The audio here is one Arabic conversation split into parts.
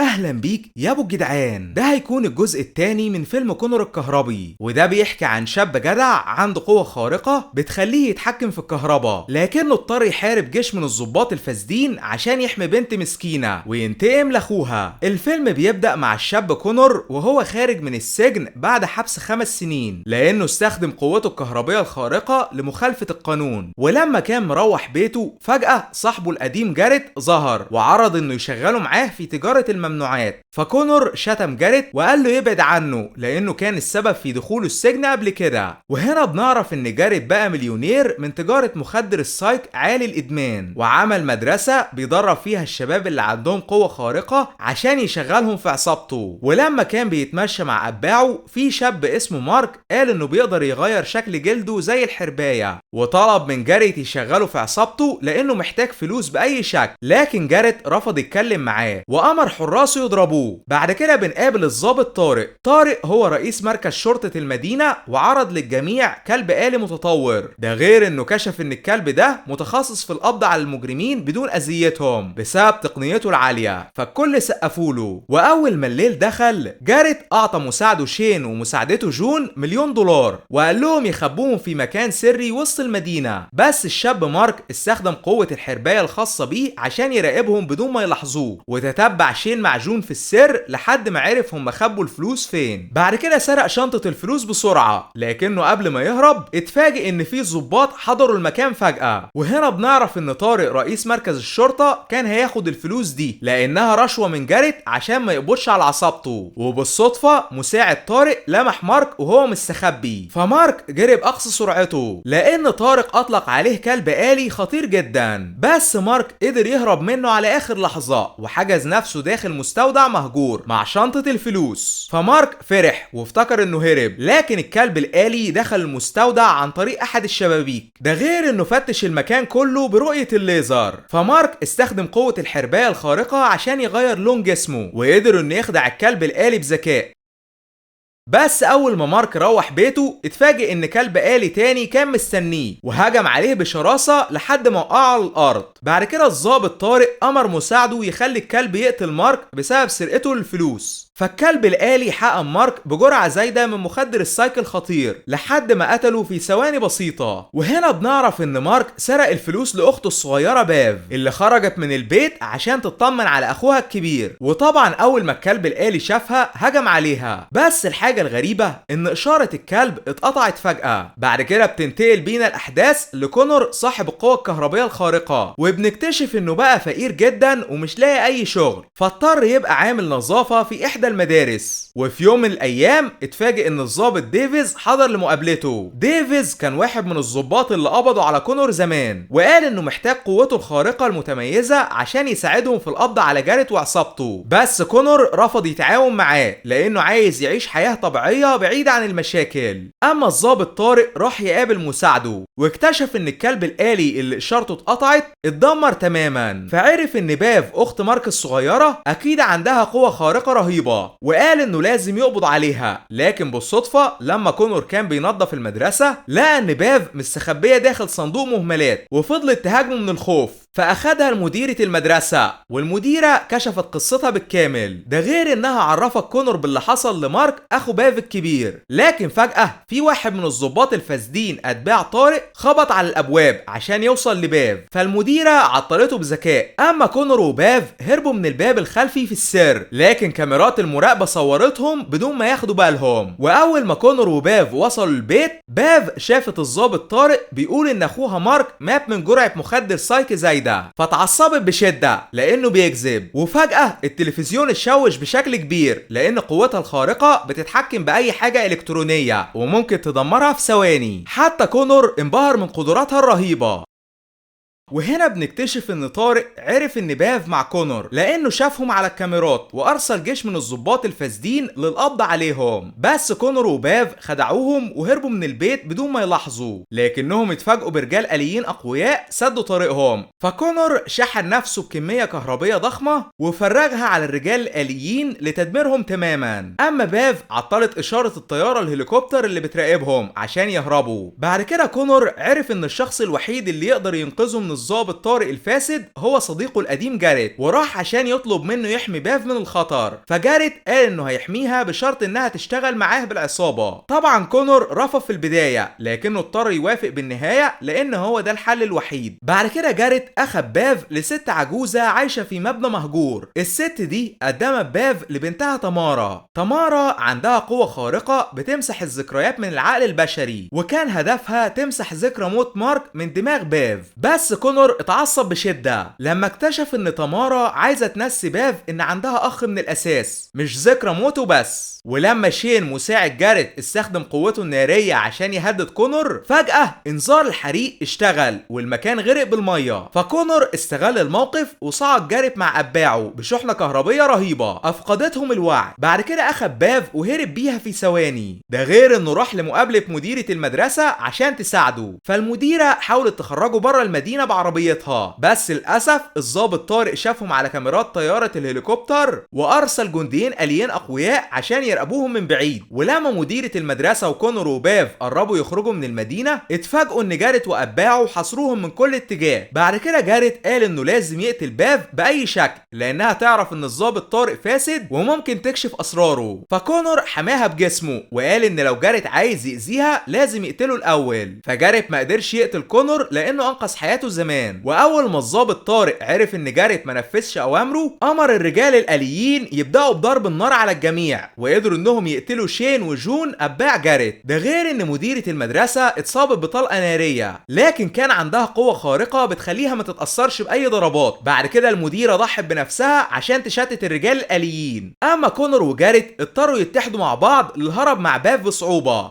اهلا بيك يا ابو الجدعان. ده هيكون الجزء الثاني من فيلم كونر الكهربي، وده بيحكي عن شاب جدع عنده قوة خارقة بتخليه يتحكم في الكهرباء، لكنه اضطر يحارب جيش من الضباط الفاسدين عشان يحمي بنت مسكينة وينتقم لاخوها. الفيلم بيبدأ مع الشاب كونر وهو خارج من السجن بعد حبس 5 سنين لانه استخدم قوته الكهربية الخارقة لمخالفة القانون. ولما كان مروح بيته فجأة صاحبه القديم جاريت ظهر وعرض انه يشغله معاه في تجارة الممنوعات، فكونر شتم جاريت وقال له يبعد عنه لانه كان السبب في دخوله السجن قبل كده. وهنا بنعرف ان جاريت بقى مليونير من تجارة مخدر السايك عالي الادمان، وعمل مدرسة بيدرب فيها الشباب اللي عندهم قوة خارقة عشان يشغلهم في عصابته. ولما كان بيتمشى مع اتباعه في شاب اسمه مارك قال انه بيقدر يغير شكل جلده زي الحرباية، وطلب من جاريت يشغله في عصابته لانه محتاج فلوس باي شكل، لكن جاريت رفض يتكلم معاه وامر حراسه يضربوه. بعد كده بنقابل الضابط طارق. طارق هو رئيس مركز شرطة المدينة وعرض للجميع كلب آلي متطور، ده غير انه كشف ان الكلب ده متخصص في القبض على المجرمين بدون اذيتهم بسبب تقنيته العالية، فالكل سقفوله. واول ما الليل دخل جاريت اعطى مساعده شين ومساعدته جون $1,000,000 وقال لهم يخبوهم في مكان سري وسط المدينة، بس الشاب مارك استخدم قوة الحرباية الخاصة بيه عشان يراقبهم بدون ما يلاحظوه، وتتبع شين مع جون في السر لحد ما عرف هم خبوا الفلوس فين. بعد كده سرق شنطة الفلوس بسرعة، لكنه قبل ما يهرب اتفاجئ ان في ضباط حضروا المكان فجأة. وهنا بنعرف ان طارق رئيس مركز الشرطة كان هياخد الفلوس دي لانها رشوة من جاريت عشان ما يقبضش على عصابته، وبالصدفة مساعد طارق لمح مارك وهو مستخبي، فمارك جري بأقصى سرعته لان طارق اطلق عليه كلب آلي خطير جدا، بس مارك قدر يهرب منه على اخر لحظة وحجز نفسه داخل مستودع مهجور مع شنطة الفلوس. فمارك فرح وافتكر انه هرب، لكن الكلب الآلي دخل المستودع عن طريق احد الشبابيك، ده غير انه فتش المكان كله برؤية الليزر. فمارك استخدم قوة الحرباية الخارقة عشان يغير لون جسمه وقدر انه يخدع الكلب الآلي بذكاء. بس اول ما مارك روح بيته اتفاجئ ان كلب آلي تاني كان مستنيه وهجم عليه بشراسة لحد ما وقع على الارض. بعد كده الضابط طارق امر مساعده يخلي الكلب يقتل مارك بسبب سرقته للفلوس، فالكلب الآلي حقن مارك بجرعة زايدة من مخدر السايك الخطير لحد ما قتله في ثواني بسيطة. وهنا بنعرف ان مارك سرق الفلوس لاخته الصغيرة باف اللي خرجت من البيت عشان تطمن على اخوها الكبير، وطبعا اول ما الكلب الآلي شافها هجم عليها. بس الحاجة الغريبة ان اشارة الكلب اتقطعت فجأة. بعد كده بتنتقل بينا الاحداث لكونر صاحب القوة الكهربية الخارقة، وبنكتشف انه بقى فقير جدا ومش لاقي اي شغل، فاضطر يبقى عامل نظافة في احدى المدارس. وفي يوم من الايام اتفاجئ ان الضابط ديفيز حضر لمقابلته. ديفيز كان واحد من الضباط اللي قبضوا على كونر زمان، وقال انه محتاج قوته الخارقة المتميزة عشان يساعدهم في القبض على جاريت وعصابته، بس كونر رفض يتعاون معاه لانه عايز يعيش حياة طبيعية بعيدة عن المشاكل. اما الضابط طارق راح يقابل مساعده واكتشف ان الكلب الآلي اللي اشارته اتقطعت اتدمر تماما، فعرف ان باف اخت مارك الصغيرة اكيد عندها قوة خارقة رهيبة وقال انه لازم يقبض عليها. لكن بالصدفة لما كونر كان بينظف المدرسة لقى ان باف مستخبية داخل صندوق مهملات وفضلت تهاجمه من الخوف، فاخدها لمديرة المدرسة والمديرة كشفت قصتها بالكامل، ده غير انها عرفت كونر باللي حصل لمارك اخو باف الكبير. لكن فجأة في واحد من الضباط الفاسدين اتباع طارق خبط على الابواب عشان يوصل لباف، فالمديرة عطلته بذكاء. اما كونر وباف هربوا من الباب الخلفي في السر، لكن كاميرات المراقبة صورتهم بدون ما ياخدوا بالهم. واول ما كونر وباف وصلوا البيت باف شافت الضابط طارق بيقول ان اخوها مارك مات من جرعة مخدر سايك زايدة، فتعصبت بشدة لانه بيكذب. وفجأة التلفزيون اتشوش بشكل كبير لان قوتها الخارقة بتتحكم باي حاجة الكترونية وممكن تدمرها في ثواني. حتى كونر انبهر من قدراتها الرهيبة. وهنا بنكتشف ان طارق عرف ان باف مع كونر لانه شافهم على الكاميرات وارسل جيش من الضباط الفاسدين للقبض عليهم، بس كونر وباف خدعوهم وهربوا من البيت بدون ما يلاحظوا، لكنهم اتفاجئوا برجال آليين اقوياء سدوا طريقهم. فكونر شحن نفسه بكمية كهربية ضخمة وفرغها على الرجال الآليين لتدميرهم تماما. اما باف عطلت اشارة الطيارة الهليكوبتر اللي بتراقبهم عشان يهربوا. بعد كده كونر عرف ان الشخص الوحيد اللي يقدر ينقذه من الضابط طارق الفاسد هو صديقه القديم جاريت، وراح عشان يطلب منه يحمي باف من الخطر. فجاريت قال انه هيحميها بشرط انها تشتغل معاه بالعصابة. طبعا كونور رفض في البداية، لكنه اضطر يوافق بالنهاية لان هو ده الحل الوحيد. بعد كده جاريت اخد باف لست عجوزة عايشة في مبنى مهجور. الست دي قدمت باف لبنتها تمارا. تمارا عندها قوة خارقة بتمسح الذكريات من العقل البشري، وكان هدفها تمسح ذكرى موت مارك من دماغ باف. بس كونور اتعصب بشدة لما اكتشف ان تمارا عايزة تنسي باف ان عندها اخ من الاساس مش ذكرى موته بس. ولما شين مساعد جاريت استخدم قوته النارية عشان يهدد كونور، فجأة انذار الحريق اشتغل والمكان غرق بالمية. فكونور استغل الموقف وصعد جاريت مع اتباعه بشحنة كهربية رهيبة افقدتهم الوعي. بعد كده اخد باف وهرب بيها في ثواني. ده غير انه راح لمقابلة مديرة المدرسة عشان تساعده. فالمديرة حاولت تخرجه بره المدينة بعربيتها، بس للأسف الضابط طارق شافهم على كاميرات طيارة الهليكوبتر وارسل جنديين آليين اقوياء عشان يراقبوهم من بعيد. ولما مديرة المدرسة وكونور وباف قربوا يخرجوا من المدينة، اتفاجئوا ان جاريت واتباعه حاصروهم من كل اتجاه. بعد كده جاريت قال انه لازم يقتل باف باي شكل لانها تعرف ان الضابط طارق فاسد وممكن تكشف اسراره. فكونور حماها بجسمه وقال ان لو جاريت عايز يأذيها لازم يقتله الاول. فجاريت ما قدرش يقتل كونور لانه انقذ حياته زمان. واول ما الضابط طارق عرف ان جاريت ما نفذش اوامره، امر الرجال الآليين يبداوا بضرب النار على الجميع، وقدروا انهم يقتلوا شين وجون اتباع جاريت. ده غير ان مديرة المدرسة اتصابت بطلقة نارية، لكن كان عندها قوة خارقة بتخليها ما تتأثرش باي ضربات. بعد كده المديرة ضحت بنفسها عشان تشتت الرجال الآليين. اما كونور وجاريت اضطروا يتحدوا مع بعض للهرب مع باف بصعوبة.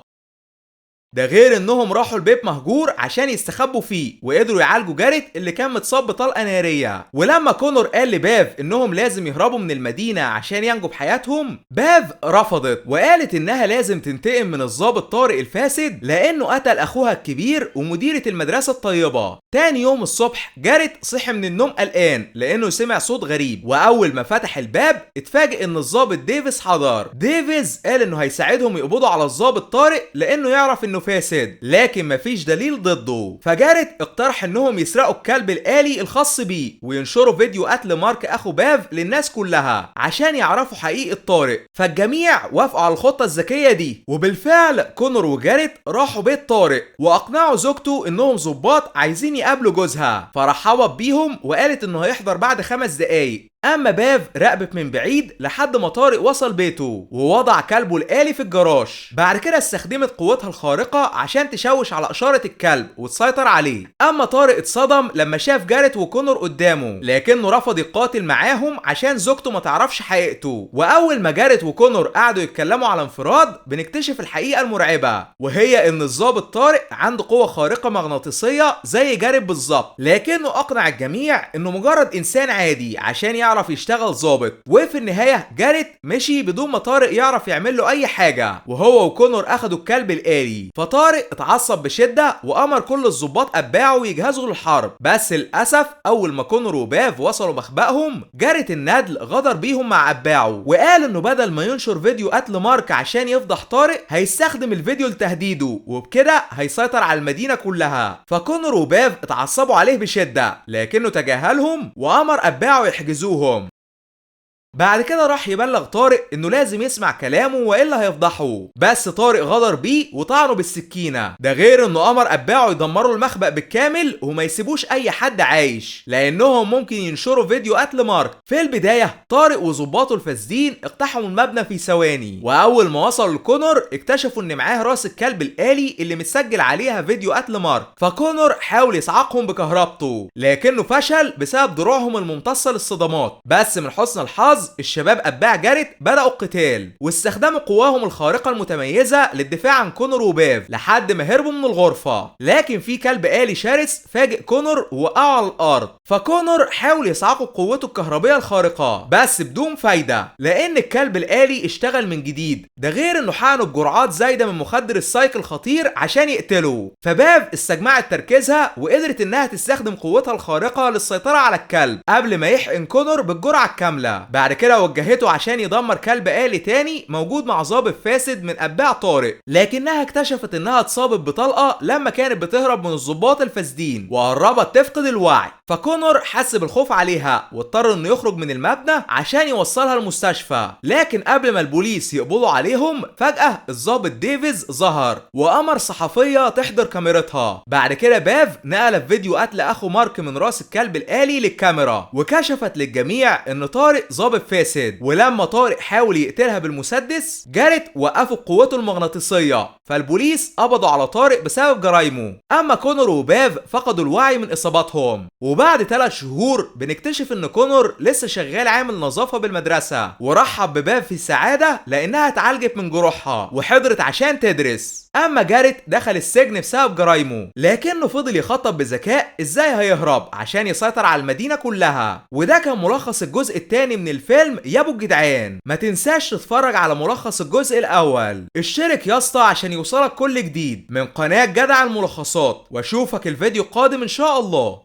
ده غير انهم راحوا لبيت مهجور عشان يستخبوا فيه، وقدروا يعالجوا جاريت اللي كان متصاب بطلقه ناريه. ولما كونور قال لباف انهم لازم يهربوا من المدينه عشان ينجوا بحياتهم، باف رفضت وقالت انها لازم تنتقم من الضابط طارق الفاسد لانه قتل اخوها الكبير ومديره المدرسه الطيبه. تاني يوم الصبح جاريت صحي من النوم قلقان لانه سمع صوت غريب، واول ما فتح الباب اتفاجئ ان الضابط ديفيس حضر. ديفيس قال انه هيساعدهم يقبضوا على الضابط طارق لانه يعرف انه فاسد، لكن مفيش دليل ضده. فجاريت اقترح انهم يسرقوا الكلب الآلي الخاص بيه وينشروا فيديو قتل مارك اخو باف للناس كلها عشان يعرفوا حقيقة طارق. فالجميع وافقوا على الخطة الذكية دي، وبالفعل كونور وجاريت راحوا بيت طارق واقنعوا زوجته انهم ضباط عايزين يقابلوا جوزها. فرحبت بيهم وقالت انه هيحضر بعد 5 دقايق. اما باف راقبت من بعيد لحد ما طارق وصل بيته ووضع كلبه الآلي في الجراج. بعد كده استخدمت قوتها الخارقة عشان تشوش على اشارة الكلب وتسيطر عليه. اما طارق اتصدم لما شاف جاريت وكونور قدامه، لكنه رفض يقاتل معاهم عشان زوجته ما تعرفش حقيقته. واول ما جاريت وكونور قعدوا يتكلموا على انفراد، بنكتشف الحقيقة المرعبة، وهي ان الضابط طارق عنده قوة خارقة مغناطيسية زي جاريت بالظبط، لكنه اقنع الجميع انه مجرد انسان عادي عشان يعرف يشتغل ضابط. وفي النهاية جاريت مشي بدون ما طارق يعرف يعمل له اي حاجة، وهو وكونور اخدوا الكلب الآلي. فطارق اتعصب بشدة وامر كل الضباط اتباعه يجهزوا للحرب. بس للاسف اول ما كونور وباف وصلوا مخبأهم، جاريت الندل غدر بيهم مع اتباعه وقال انه بدل ما ينشر فيديو قتل مارك عشان يفضح طارق، هيستخدم الفيديو لتهديده، وبكده هيسيطر على المدينة كلها. فكونور وباف اتعصبوا عليه بشدة، لكنه تجاهلهم وامر اتباعه يحجزوهم. بعد كده راح يبلغ طارق انه لازم يسمع كلامه والا هيفضحه، بس طارق غدر بيه وطعنه بالسكينه. ده غير انه امر اتباعه يدمروا المخبأ بالكامل وما يسيبوش اي حد عايش لانهم ممكن ينشروا فيديو قتل مارك. في البدايه طارق وظباطه الفاسدين اقتحموا المبنى في ثواني، واول ما وصلوا لكونور اكتشفوا ان معاه راس الكلب الآلي اللي متسجل عليها فيديو قتل مارك. فكونور حاول يصعقهم بكهربته لكنه فشل بسبب دروعهم الممتصه للصدمات. بس من حسن الحظ الشباب اتباع جاريت بدأوا القتال واستخدموا قواهم الخارقة المتميزة للدفاع عن كونور وباف لحد ما هربوا من الغرفة. لكن في كلب آلي شرس فاجئ كونور ووقعه على الأرض. فكونور حاول يصعقه بقوته الكهربية الخارقة بس بدون فايدة لأن الكلب الآلي اشتغل من جديد. ده غير انه حقنه بجرعات زايدة من مخدر السايك الخطير عشان يقتله. فباف استجمعت تركيزها وقدرت انها تستخدم قوتها الخارقة للسيطرة على الكلب قبل ما يحقن كونور بالجرعة الكاملة. بعد وبعد كده وجهته عشان يدمر كلب آلي تاني موجود مع ضابط فاسد من اتباع طارق، لكنها اكتشفت انها اتصابت بطلقه لما كانت بتهرب من الضباط الفاسدين وقربت تفقد الوعي. فكونور حس بالخوف عليها واضطر انه يخرج من المبنى عشان يوصلها المستشفى، لكن قبل ما البوليس يقبضوا عليهم فجأة الضابط ديفيز ظهر وأمر صحفية تحضر كاميرتها. بعد كده باف نقلت فيديو قتل اخو مارك من راس الكلب الآلي للكاميرا وكشفت للجميع ان طارق ضابط فاسد، ولما طارق حاول يقتلها بالمسدس جاريت وقفت قوته المغناطيسية، فالبوليس قبضوا على طارق بسبب جرايمه. اما كونور وباف فقدوا الوعي من اصاباتهم. وبعد 3 شهور بنكتشف ان كونور لسه شغال عامل نظافة بالمدرسة، ورحب بباف في السعادة لانها اتعالجت من جروحها وحضرت عشان تدرس. اما جاريت دخل السجن بسبب جرايمه، لكنه فضل يخطط بذكاء ازاي هيهرب عشان يسيطر على المدينة كلها. وده كان ملخص الجزء الثاني من الفيلم يا ابو الجدعان. ما تنساش تتفرج على ملخص الجزء الاول. اشترك يا اسطى عشان يوصلك كل جديد من قناة جدع الملخصات، واشوفك الفيديو القادم ان شاء الله.